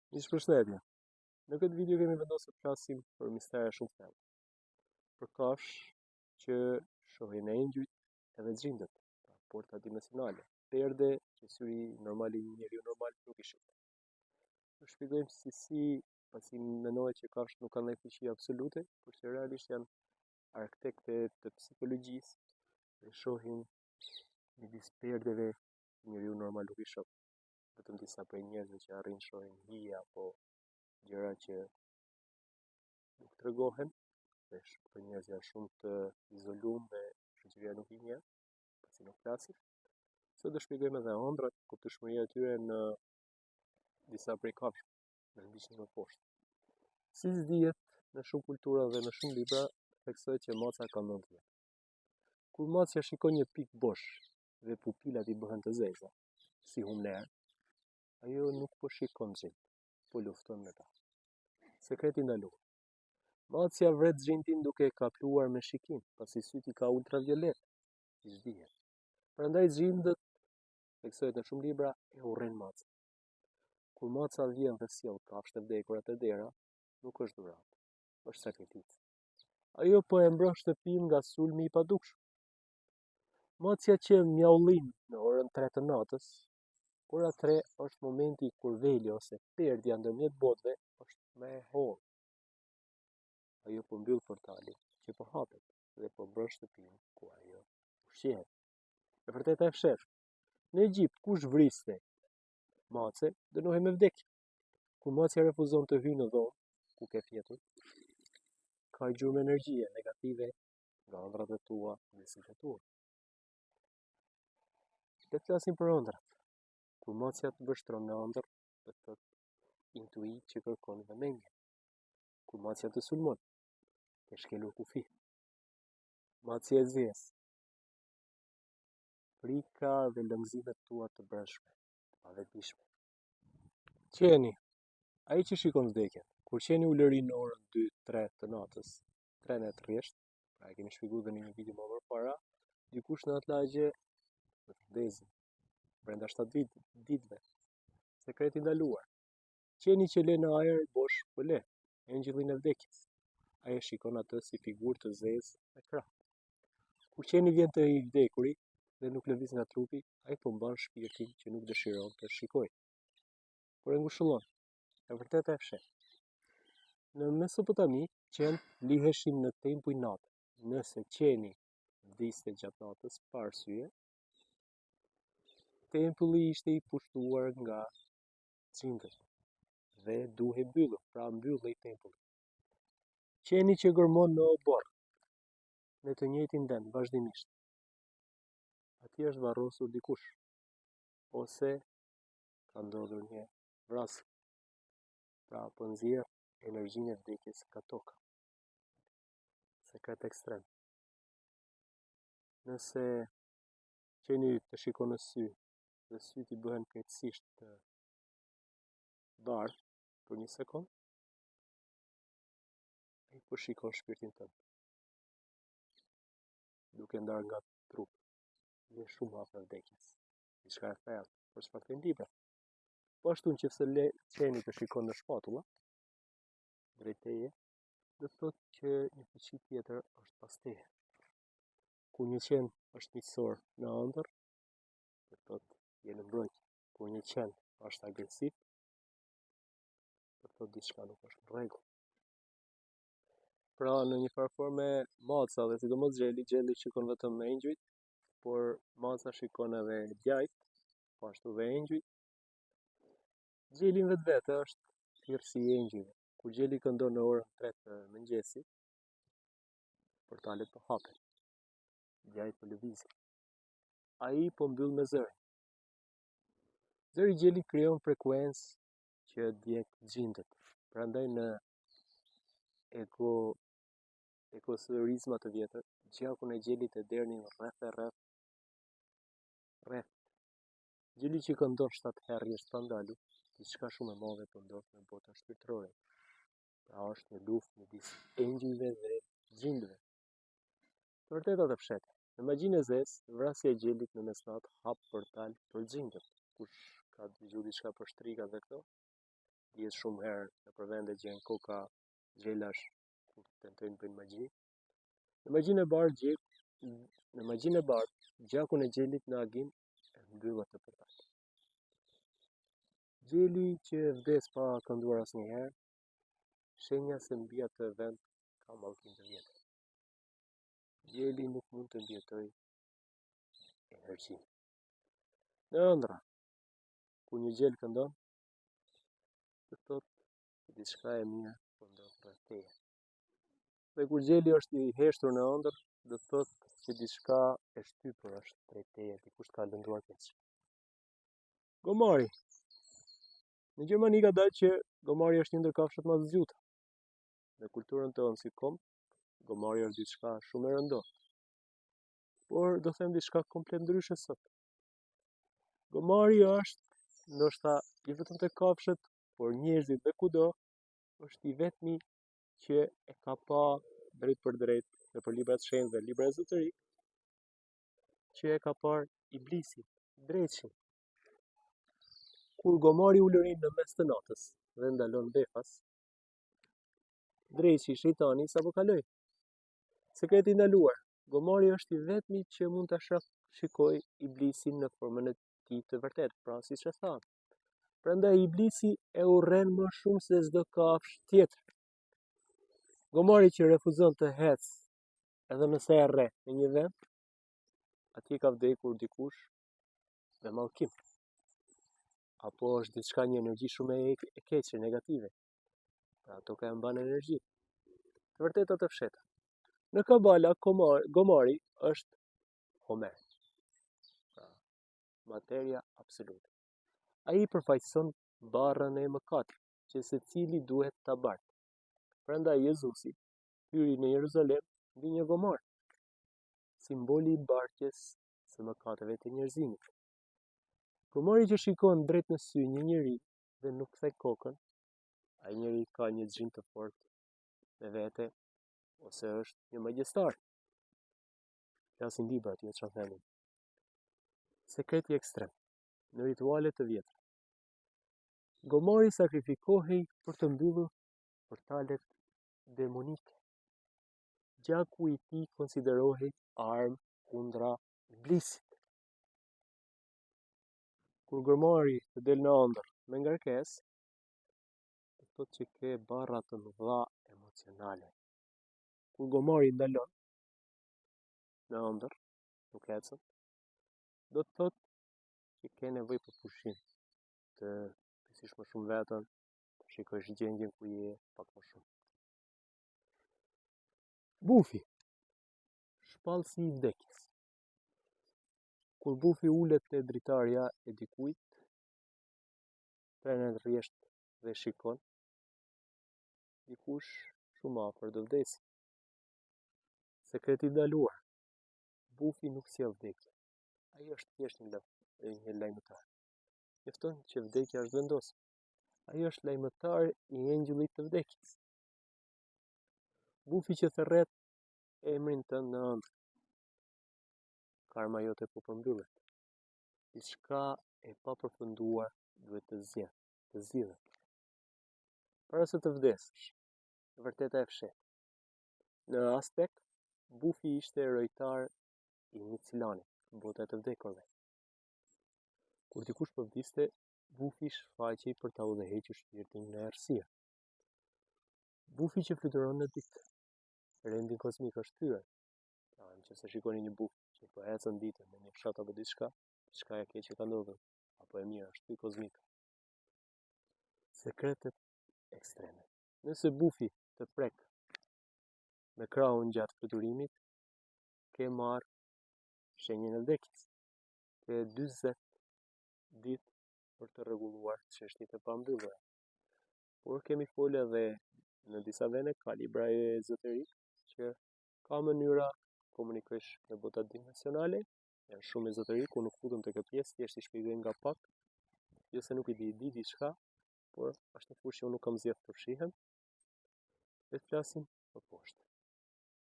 Mirëmëngjes. Në këtë video kemi vendosur të flasim për mistere shumë thellë. Për kafsh që shohin e engjujt edhe xhindët, pra porta dimensionale, perde që syri normal i një njeriu normal nuk i shih. Do shpjegojmë si pasi mendohet që kafshët nuk kanë fuqi absolute, kurse realisht janë arkitektë të psikologjisë dhe shohin midis perdeve që njeriu normal nuk i shoh. Vetëm disa prej njerëzve që arrin shohin hije apo gjëra që nuk tregohen, dhe për njerëz janë shumë të izoluar dhe shoqëria nuk i njeh, pasi nuk flasin. Sot do shpjegojmë edhe ëndrat, kuptueshmëria e tyre në disa prej kafshëve, në ndiqnin më poshtë. Si dihet në shumë kultura dhe në shumë libra, theksohet që maca ka 9 vjet. Kur macja shikon një pikë bosh dhe pupilat i bëhen të zeza, si humner, ajo nuk po shikon xhind, po lufton me ta. Sekreti ndaluar. Macja vret xhindin duke e kapluar me shikim, pasi syti ka ultraviolet, siç dihet. Prandaj xhindët, theksohet në shumë libra, e urren macën. Kur maca vjen dhe sjell kafshë të vdekura te dera, nuk është dhuratë, është sakrificë. Ajo po e mbron shtëpinë nga sulmi i padukshëm. Macja që mjaullin në orën 3 të natës, ora 3 është momenti kur veli ose perdja ndërmjet botëve është më e hollë. Ajo po mbyll portalin që po hapet dhe po mbron shtëpinë ku ajo ushqehet. E vërteta e fshehtë. Në Egjipt kush vriste mace dënohej me vdekje. Kur macja refuzon të hyjë në dhomë ku ke fjetur, ka gjumë energjie negative nga ëndrat e tua dhe si të tua. Le të flasim për ëndrat. Kur macja të vështron në ëndër, do të thotë intuit që kërkon vëmendje. Kur macja të sulmon, ke shkelur kufi. Macja e zezë. Frika dhe lëngëzimet tua të brendshme, të pavetdijshme. Qeni, ai që shikon vdekjen. Kur qeni u lëri në orën 2-3 të natës, 3 net rresht, pra e kemi shpjeguar dhe në një video më parë, dikush në atë lagje do të vdesë brenda 7 ditëve. Sekreti ndaluar. Qeni që le në ajër bosh po le engjëllin e vdekjes. Ai e shikon atë si figurë të zezë me krah. Kur qeni vjen te i vdekuri dhe nuk lëviz nga trupi, ai po mban shpirtin që nuk dëshiron të shikojë. Por e ngushëllon. E vërteta e fshehtë. Në Mesopotami, qenë liheshin në tempuj natë. Nëse qeni vdiste gjatë natës pa arsye, tempulli ishte i pushtuar nga xhindët dhe duhej mbyllur, pra mbyllej tempulli. Qeni që gërmon në oborr, në të njëjtin vend vazhdimisht, atje është varrosur dikush, ose ka ndodhur një vrasje, pra po nxjerr energjinë e vdekjes nga toka. Sekret ekstrem. Nëse qeni të shikon në sy dhe syt i bëhen krejtësisht të bardhë për një sekond, ai po shikon shpirtin tënd, duke ndarë nga trupi, dhe shumë afër vdekjes. Diçka e thellë, por çfarë thënë libra. Po ashtu nëse qeni të shikon në shpatulla, drejt teje, do të thotë që një fuqi tjetër është pas teje. Kur një qen është miqësor në ëndër, do të thotë je në mbrojtje. Kur një qen është agresiv, do të thotë diçka nuk është në rregull. Pra në një farë forme maca dhe sidomos xheli shikon vetëm engjujt, por maca shikon edhe djajt, po ashtu dhe engjujt. Xheli në vetvete është thirrsi i engjujve. Kur xheli këndon në orën 3 të mëngjesit, portalet po hapen. Djajt po lëvizin. Ai po mbyll me zërin. Zëri i xhelit krijon frekuencë që djeg xhindët. Prandaj në ekosërizma të vjetër, gjakun e xhelit e dernin rreth. Xheli që këndon 7 herë është pa ndalur, diçka shumë e madhe po ndodh në botën shpirtërore. Pra është një luftë midis engjujve dhe xhindëve. Të vërtetat e fshehta. Në magjinë e zezë, vrasja e xhelit në mesnatë hap portal për xhindët. Kush ka dëgjuar diçka për shtrikat dhe këto? dihet shumë herë nëpër vende që janë koka xhelash kur tentojnë bëjnë magji. Në magjinë e bardhë, gjakun e xhelit në agim e mbyll atë përpara. Gjeli që vdes pa kënduar asnjëherë, shenja se mbi atë vend ka mallkim të vjetër. Gjeli nuk mund të mbijetojë energji. Në ëndra, ku një gjel këndon, të thotë që diçka e mirë po ndodh rreth teje. Dhe kur gjeli është i heshtur në ëndër, do të thotë që diçka e shtypur është drejt teje, dikush ka lënduar keq. Gomari. Në Gjermani ka dalë që gomari është një ndër kafshët më të zgjuara. Në kulturën tonë si kom, gomari është diçka shumë e rëndom. Por do them diçka komplet ndryshe sot. Gomari është ndoshta jo vetëm te kafshët, por njerëzit dhe kudo është i vetmi që e ka pa drejt për drejt nëpër librat shenjtë dhe libra ezoterik, që e ka parë iblisin, dreqin. Kur gomari ulërin në mes të natës dhe ndalon befas, dreqi, shejtani, sapo kaloi. Sekreti i ndaluar. Gomari është i vetmi që mund ta shikoj iblisin në formën e tij të vërtetë, pra siç e thamë. Prandaj iblisi e urren më shumë se çdo kafshë tjetër. Gomari që refuzon të ecë, edhe nëse e rre në një vend, atje ka vdekur dikush me mallkim. Apo është diçka, një energji shumë e keqe, negative. Pra ato ka mban energji. Të vërteta të fshehta. Në Kabala, gomari është Homer. Pra, materia absolute. Ai përfaqëson barrën e mëkatit, që secili duhet ta bartë. Prandaj Jezusi hyri në Jeruzalem mbi një gomar, simboli i bartjes së mëkateve të njerëzimit. Gomari që shikon drejt në sy një njeri dhe nuk thek kokën, ai njeri ka një xhin të fortë me vete, ose është një magjestar. Flasin librat, jo çfarë themin. Sekreti ekstrem. Në rituale të vjetra, gomari sakrifikohej për të mbyllur portalet demonike. Gjaku i tij konsiderohej armë kundra iblisit. Kur gomari të del në ëndër me ngarkesë, do thotë që ke barra të mëdha emocionale. Kur gomari ndalon në ëndër, nuk ecën, do të thotë që ke nevojë për pushim, të pyesish më shumë veten, të shikosh gjendjen ku je pak më shumë. Bufi, shpallësi i vdekjes. Kur bufi ulet te dritarja e dikujt, trenet rresht dhe shikon, dikush shumë afër do vdesë. Sekreti i ndaluar. Bufi nuk sjell vdekje. Ai është thjesht një lajmëtar. Mjafton që vdekja është vendosur. Ai është lajmëtar i engjullit të vdekjes. Bufi që thërret emrin tënd në ëndër. Karma jote po përmbyllet. Diçka e papërfunduar duhet të zgjidhet. Para se të vdesësh, e vërteta e fshehtë. Në aspekt, bufi ishte erojtar i Micilanit, bota e të vdekurve. Kur dikush po vdiste, bufi shfaqej për ta udhëhequr shpirtin në errësirë. Bufi që fluturon në ditë. Rendi kozmik është hyrë. Pra, nëse shikoni një buf që po ecën ditën në një fshat apo diçka e keqe ka ndodhur, apo e mirë është hyrë kozmik. Sekretet ekstreme. Nëse bufi të prek me krahun gjatë fluturimit, ke marrë shenjën e vdekjes. Ke 40 ditë për të rregulluar çështjet e pambyllura. Por kemi folë edhe në disa vende ka libra ezoterik që ka mënyra komunikosh me botat dimensionale, janë shumë ezoterik, unë nuk futem te kjo pjesë, thjesht i shpjegoj nga pak, jo se nuk i di diçka, por është një fushë që unë nuk kam zgjedhur të fshihem. Le të flasim më poshtë.